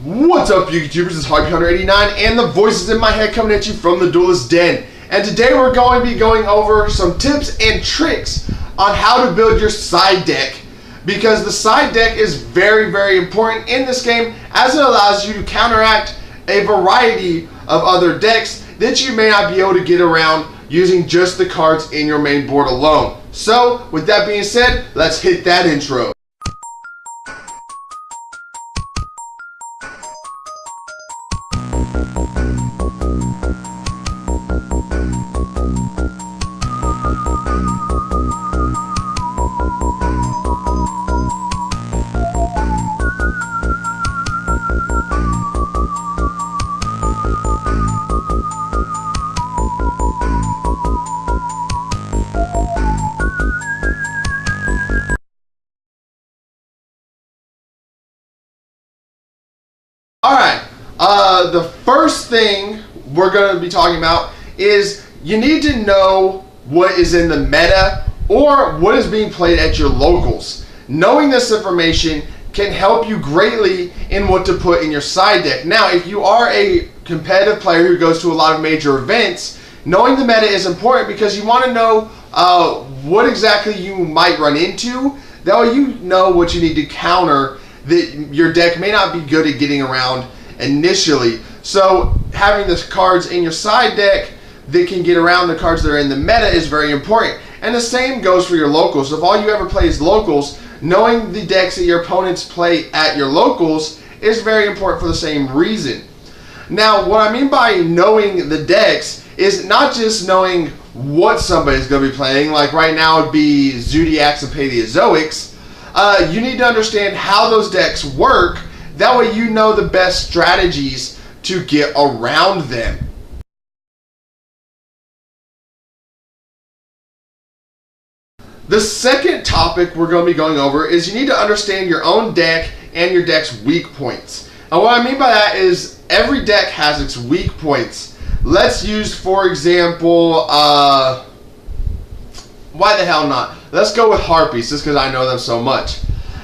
What's up, YouTubers? It's HarpyHunter89 and the voices in my head coming at you from the Duelist Den. And today we're going to be going over some tips and tricks on how to build your side deck, because the side deck is very, very important in this game, as it allows you to counteract a variety of other decks that you may not be able to get around using just the cards in your main board alone. So, with that being said, let's hit that intro. Alright, the first thing we're going to be talking about is you need to know what is in the meta or what is being played at your locals. Knowing this information can help you greatly in what to put in your side deck. Now, if you are a competitive player who goes to a lot of major events, knowing the meta is important because you want to know what exactly you might run into. That way you know what you need to counter that your deck may not be good at getting around initially. So having the cards in your side deck that can get around the cards that are in the meta is very important. And the same goes for your locals. If all you ever play is locals, knowing the decks that your opponents play at your locals is very important for the same reason. Now, what I mean by knowing the decks is not just knowing what somebody's going to be playing, like right now it would be Zodiacs and Paleozoics. You need to understand how those decks work. That way you know the best strategies to get around them. The second topic we're going to be going over is you need to understand your own deck and your deck's weak points. And what I mean by that is every deck has its weak points. Let's use, for example, why the hell not? Let's go with Harpies, just because I know them so much.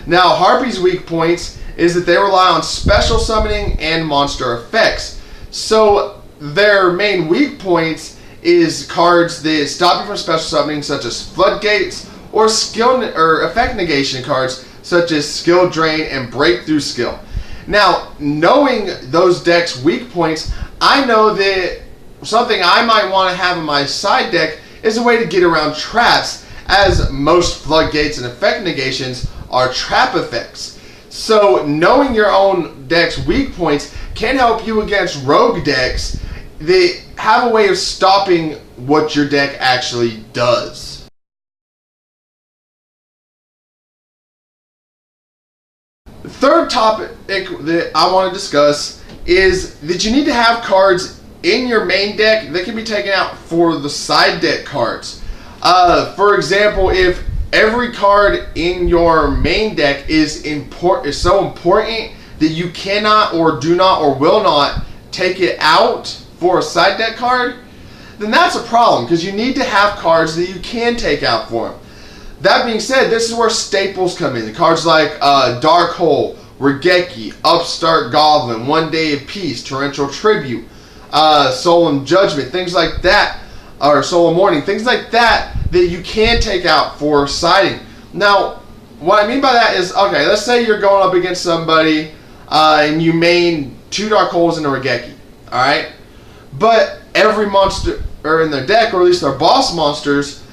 Now, Harpies' weak points is that they rely on special summoning and monster effects. So their main weak points is cards that stop you from special summoning, such as Floodgates, or skill or effect negation cards such as Skill Drain and Breakthrough Skill. Now, knowing those decks' weak points, I know that something I might want to have in my side deck is a way to get around traps, as most Floodgates and effect negations are trap effects. So knowing your own deck's weak points can help you against rogue decks that have a way of stopping what your deck actually does. The third topic that I want to discuss is that you need to have cards in your main deck that can be taken out for the side deck cards. For example, if every card in your main deck is so important that you cannot or do not or will not take it out for a side deck card, then that's a problem, because you need to have cards that you can take out for them. That being said, this is where staples come in. Cards like Dark Hole, Raigeki, Upstart Goblin, One Day of Peace, Torrential Tribute, Solemn Judgment, things like that, or Solemn Warning, things like that that you can take out for siding. Now, what I mean by that is, okay, let's say you're going up against somebody and you main 2 Dark Holes and a Raigeki, alright? But every monster in their deck, or at least their boss monsters,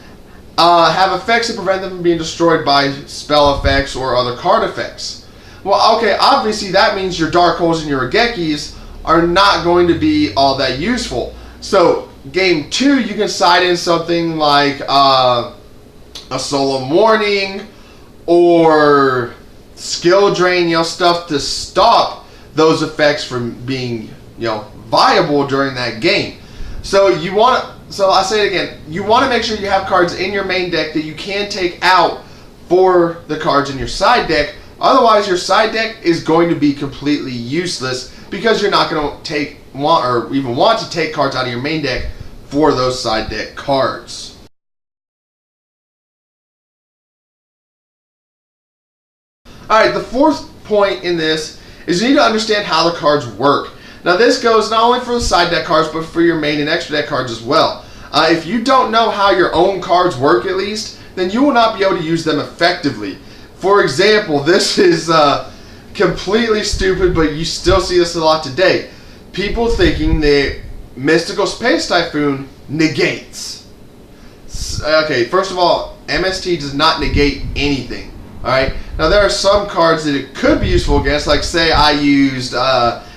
have effects that prevent them from being destroyed by spell effects or other card effects. Well, okay, obviously that means your Dark Holes and your Raigekis are not going to be all that useful. So, game 2, you can side in something like a Solemn Warning or Skill Drain, stuff to stop those effects from being, viable during that game. So I say it again, you want to make sure you have cards in your main deck that you can take out for the cards in your side deck. Otherwise, your side deck is going to be completely useless, because you're not going to want to take cards out of your main deck for those side deck cards. Alright, the fourth point in this is you need to understand how the cards work. Now this goes not only for the side deck cards, but for your main and extra deck cards as well. If you don't know how your own cards work at least, then you will not be able to use them effectively. For example, this is completely stupid, but you still see this a lot today. People thinking that Mystical Space Typhoon negates. Okay, first of all, MST does not negate anything. Alright, now there are some cards that it could be useful against, like say I used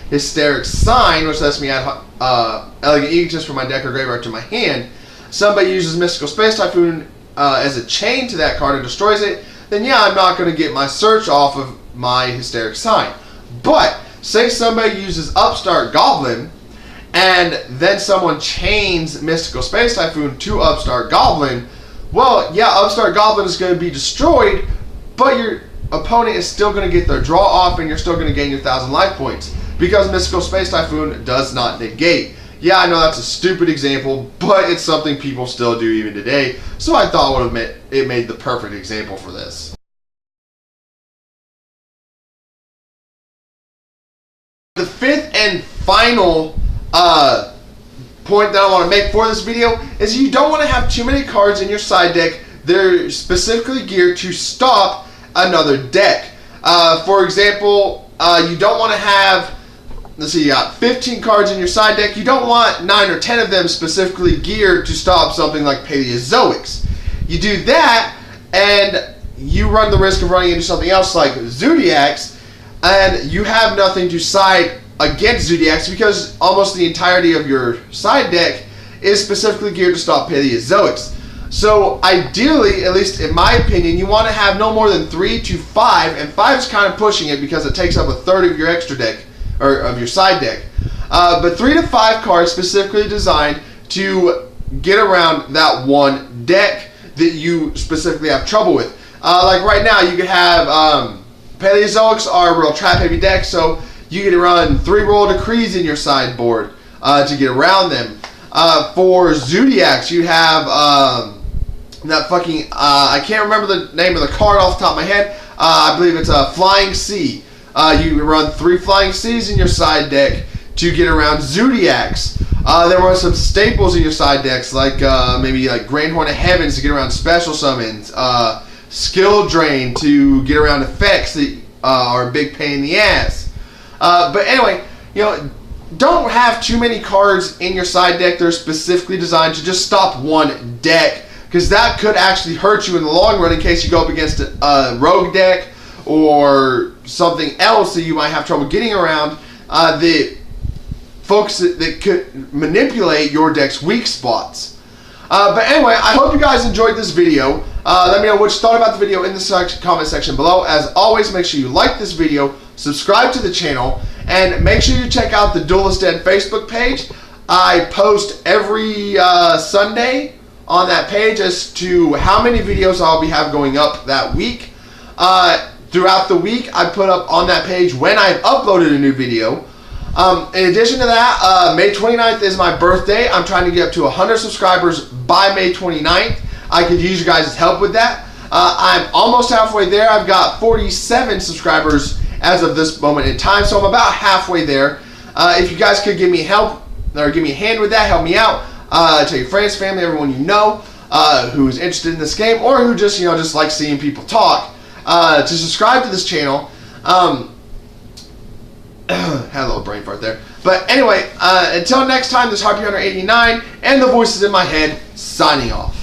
Hysteric Sign, which lets me add Elegant Egotist from my deck or graveyard to my hand. Somebody uses Mystical Space Typhoon as a chain to that card and destroys it, then yeah, I'm not going to get my search off of my Hysteric Sign. But say somebody uses Upstart Goblin and then someone chains Mystical Space Typhoon to Upstart Goblin, well, yeah, Upstart Goblin is going to be destroyed, but your opponent is still going to get their draw off and you're still going to gain your 1,000 life points because Mystical Space Typhoon does not negate. Yeah, I know that's a stupid example, but it's something people still do even today, so I thought it made the perfect example for this. The fifth and final point that I want to make for this video is you don't want to have too many cards in your side deck that are specifically geared to stop another deck. For example, you don't want to have, let's see, you got 15 cards in your side deck. You don't want 9 or 10 of them specifically geared to stop something like Paleozoics. You do that, and you run the risk of running into something else like Zodiacs, and you have nothing to side against Zodiacs because almost the entirety of your side deck is specifically geared to stop Paleozoics. So ideally, at least in my opinion, you want to have no more than 3 to 5, and 5 is kind of pushing it because it takes up a third of your extra deck, or of your side deck. But 3 to 5 cards specifically designed to get around that one deck that you specifically have trouble with. Like right now, you could have Paleozoics are a real trap heavy deck, so you can run 3 Royal Decrees in your sideboard to get around them. For Zodiacs, you have that fucking, I can't remember the name of the card off the top of my head. I believe it's a Flying Sea. You run 3 Flying Seas in your side deck to get around Zodiacs. There were some staples in your side decks, like maybe like Grand Horn of Heavens to get around special summons, Skill Drain to get around effects that are a big pain in the ass. But anyway, you know, don't have too many cards in your side deck that are specifically designed to just stop one deck, because that could actually hurt you in the long run in case you go up against a rogue deck or something else that you might have trouble getting around, that folks that could manipulate your deck's weak spots. But anyway, I hope you guys enjoyed this video. Let me know what you thought about the video in the comment section below. As always, make sure you like this video, subscribe to the channel, and make sure you check out the Duelist Den Facebook page. I post every Sunday on that page as to how many videos I'll have going up that week. Throughout the week, I put up on that page when I've uploaded a new video. In addition to that, May 29th is my birthday. I'm trying to get up to 100 subscribers by May 29th. I could use you guys' help with that. I'm almost halfway there. I've got 47 subscribers as of this moment in time, so I'm about halfway there. If you guys could give me help, or give me a hand with that, help me out. Tell your friends, family, everyone you know who's interested in this game, or who just, you know, just like seeing people talk, to subscribe to this channel. Had a little brain fart there. But anyway, until next time, this is Harpy Hunter 89, and the voices in my head, signing off.